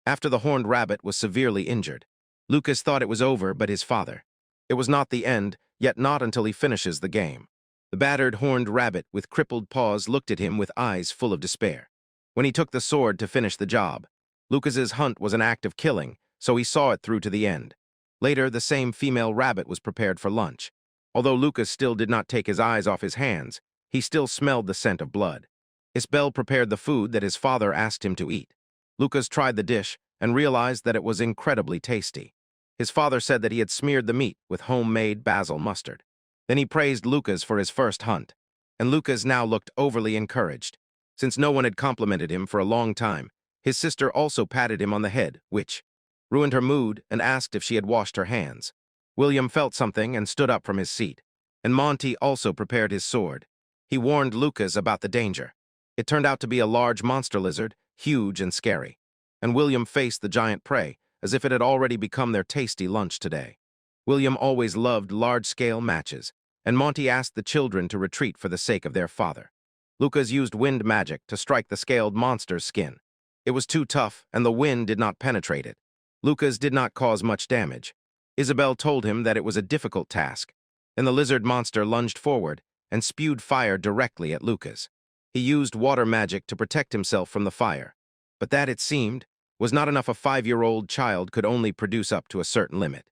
Speaker 1: After the horned rabbit was severely injured, Lucas thought it was over, but his father. It was not the end, yet not until he finishes the game. The battered horned rabbit with crippled paws looked at him with eyes full of despair. When he took the sword to finish the job, Lucas's hunt was an act of killing, so he saw it through to the end. Later, the same female rabbit was prepared for lunch. Although Lucas still did not take his eyes off his hands, he still smelled the scent of blood. Isabel prepared the food that his father asked him to eat. Lucas tried the dish and realized that it was incredibly tasty. His father said that he had smeared the meat with homemade basil mustard. Then he praised Lucas for his first hunt, and Lucas now looked overly encouraged. Since no one had complimented him for a long time, his sister also patted him on the head, which ruined her mood, and asked if she had washed her hands. William felt something and stood up from his seat, and Monty also prepared his sword. He warned Lucas about the danger. It turned out to be a large monster lizard, huge and scary, and William faced the giant prey as if it had already become their tasty lunch today. William always loved large-scale matches, and Monty asked the children to retreat for the sake of their father. Lucas used wind magic to strike the scaled monster's skin. It was too tough, and the wind did not penetrate it. Lucas did not cause much damage. Isabel told him that it was a difficult task. Then the lizard monster lunged forward and spewed fire directly at Lucas. He used water magic to protect himself from the fire. But that, it seemed, was not enough. A 5-year-old child could only produce up to a certain limit.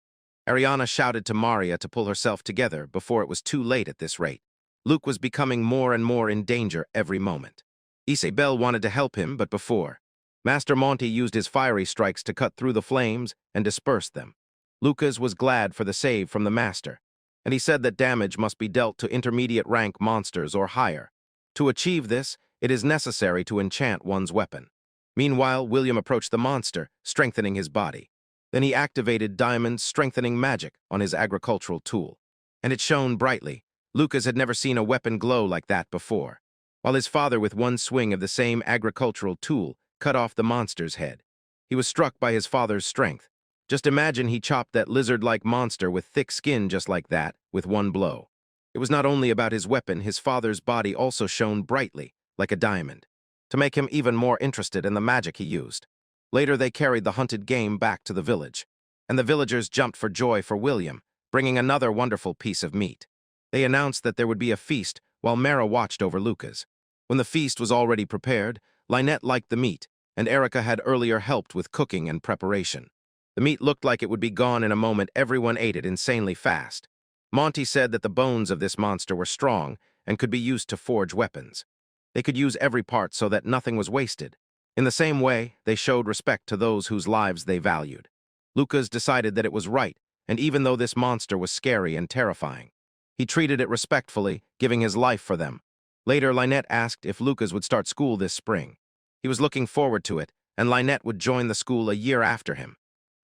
Speaker 1: Ariana shouted to Maria to pull herself together before it was too late at this rate. Luke was becoming more and more in danger every moment. Isabel wanted to help him, but before. Master Monty used his fiery strikes to cut through the flames and disperse them. Lucas was glad for the save from the master, and he said that damage must be dealt to intermediate rank monsters or higher. To achieve this, it is necessary to enchant one's weapon. Meanwhile, William approached the monster, strengthening his body. Then he activated Diamond's strengthening magic on his agricultural tool, and it shone brightly. Lucas had never seen a weapon glow like that before, while his father, with one swing of the same agricultural tool, cut off the monster's head. He was struck by his father's strength. Just imagine he chopped that lizard-like monster with thick skin just like that, with one blow. It was not only about his weapon, his father's body also shone brightly, like a diamond, to make him even more interested in the magic he used. Later they carried the hunted game back to the village, and the villagers jumped for joy for William, bringing another wonderful piece of meat. They announced that there would be a feast while Mara watched over Lucas. When the feast was already prepared, Lynette liked the meat, and Erica had earlier helped with cooking and preparation. The meat looked like it would be gone in a moment. Everyone ate it insanely fast. Monty said that the bones of this monster were strong and could be used to forge weapons. They could use every part so that nothing was wasted. In the same way, they showed respect to those whose lives they valued. Lucas decided that it was right, and even though this monster was scary and terrifying, he treated it respectfully, giving his life for them. Later, Lynette asked if Lucas would start school this spring. He was looking forward to it, and Lynette would join the school a year after him.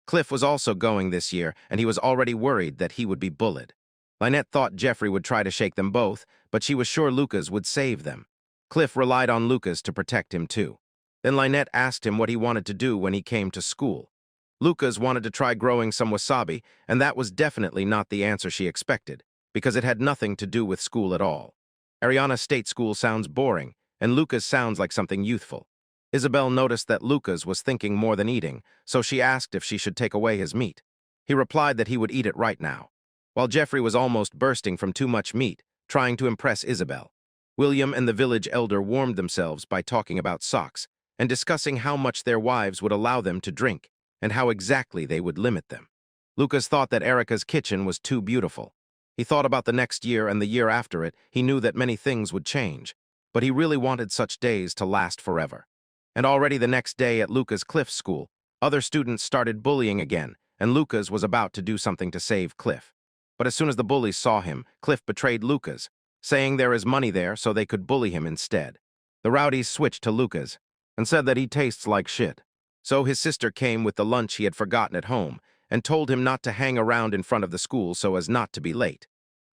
Speaker 1: Cliff was also going this year, and he was already worried that he would be bullied. Lynette thought Jeffrey would try to shake them both, but she was sure Lucas would save them. Cliff relied on Lucas to protect him too. Then Lynette asked him what he wanted to do when he came to school. Lucas wanted to try growing some wasabi, and that was definitely not the answer she expected, because it had nothing to do with school at all. Ariana State School sounds boring, and Lucas sounds like something youthful. Isabel noticed that Lucas was thinking more than eating, so she asked if she should take away his meat. He replied that he would eat it right now, while Jeffrey was almost bursting from too much meat, trying to impress Isabel. William and the village elder warmed themselves by talking about socks and discussing how much their wives would allow them to drink and how exactly they would limit them. Lucas thought that Erica's kitchen was too beautiful. He thought about the next year and the year after it. He knew that many things would change, but he really wanted such days to last forever. And already the next day at Lucas Cliff's school, other students started bullying again, and Lucas was about to do something to save Cliff. But as soon as the bullies saw him, Cliff betrayed Lucas, saying there is money there so they could bully him instead. The rowdies switched to Lucas and said that he tastes like shit. So his sister came with the lunch he had forgotten at home and told him not to hang around in front of the school so as not to be late.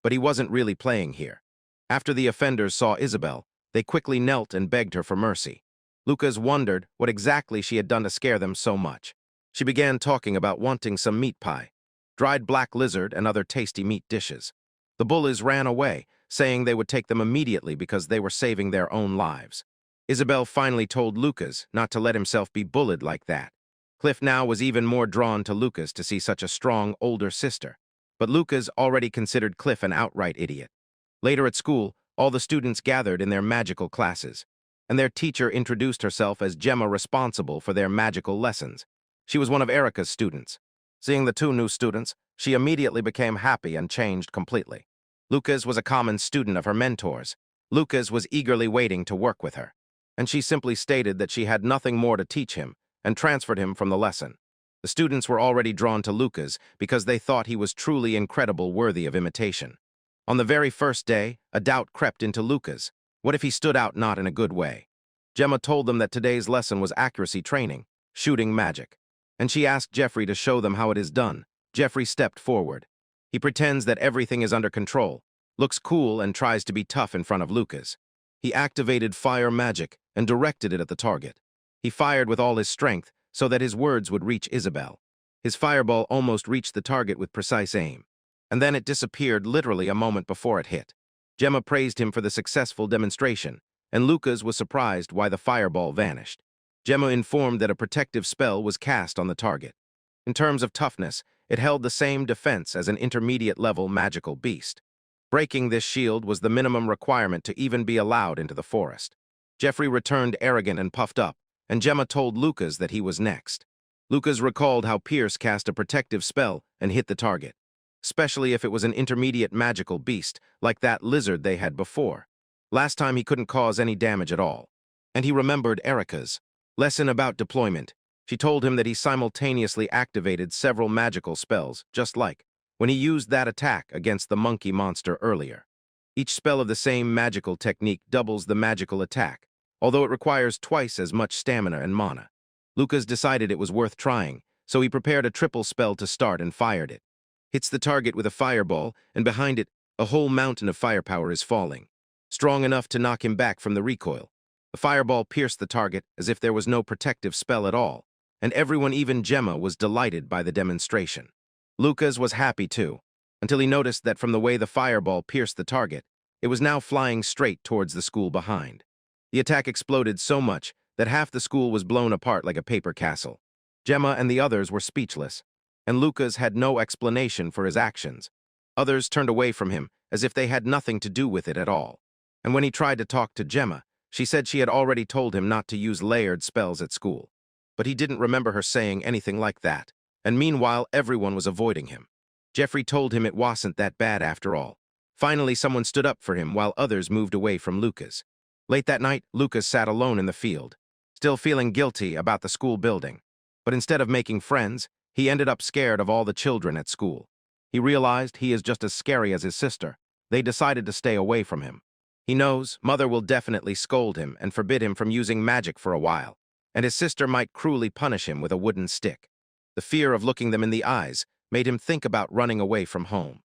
Speaker 1: But he wasn't really playing here. After the offenders saw Isabel, they quickly knelt and begged her for mercy. Lucas wondered what exactly she had done to scare them so much. She began talking about wanting some meat pie, dried black lizard, and other tasty meat dishes. The bullies ran away, saying they would take them immediately because they were saving their own lives. Isabel finally told Lucas not to let himself be bullied like that. Cliff now was even more drawn to Lucas to see such a strong older sister. But Lucas already considered Cliff an outright idiot. Later at school, all the students gathered in their magical classes, and their teacher introduced herself as Gemma, responsible for their magical lessons. She was one of Erica's students. Seeing the two new students, she immediately became happy and changed completely. Lucas was a common student of her mentor's. Lucas was eagerly waiting to work with her, and she simply stated that she had nothing more to teach him and transferred him from the lesson. The students were already drawn to Lucas because they thought he was truly incredible, worthy of imitation. On the very first day, a doubt crept into Lucas. What if he stood out not in a good way? Gemma told them that today's lesson was accuracy training, shooting magic, and she asked Jeffrey to show them how it is done. Jeffrey stepped forward. He pretends that everything is under control, looks cool, and tries to be tough in front of Lucas. He activated fire magic and directed it at the target. He fired with all his strength so that his words would reach Isabel. His fireball almost reached the target with precise aim, and then it disappeared literally a moment before it hit. Gemma praised him for the successful demonstration, and Lucas was surprised why the fireball vanished. Gemma informed that a protective spell was cast on the target. In terms of toughness, it held the same defense as an intermediate-level magical beast. Breaking this shield was the minimum requirement to even be allowed into the forest. Jeffrey returned arrogant and puffed up, and Gemma told Lucas that he was next. Lucas recalled how Pierce cast a protective spell and hit the target, especially if it was an intermediate magical beast like that lizard they had before. Last time he couldn't cause any damage at all. And he remembered Erica's lesson about deployment. She told him that he simultaneously activated several magical spells, just like when he used that attack against the monkey monster earlier. Each spell of the same magical technique doubles the magical attack, although it requires twice as much stamina and mana. Lucas decided it was worth trying, so he prepared a triple spell to start and fired it. Hits the target with a fireball, and behind it, a whole mountain of firepower is falling, strong enough to knock him back from the recoil. The fireball pierced the target as if there was no protective spell at all, and everyone, even Gemma, was delighted by the demonstration. Lucas was happy too, until he noticed that from the way the fireball pierced the target, it was now flying straight towards the school behind. The attack exploded so much that half the school was blown apart like a paper castle. Gemma and the others were speechless, and Lucas had no explanation for his actions. Others turned away from him as if they had nothing to do with it at all. And when he tried to talk to Gemma, she said she had already told him not to use layered spells at school. But he didn't remember her saying anything like that, and meanwhile everyone was avoiding him. Jeffrey told him it wasn't that bad after all. Finally, someone stood up for him while others moved away from Lucas. Late that night, Lucas sat alone in the field, still feeling guilty about the school building. But instead of making friends, he ended up scared of all the children at school. He realized he is just as scary as his sister. They decided to stay away from him. He knows Mother will definitely scold him and forbid him from using magic for a while, and his sister might cruelly punish him with a wooden stick. The fear of looking them in the eyes made him think about running away from home.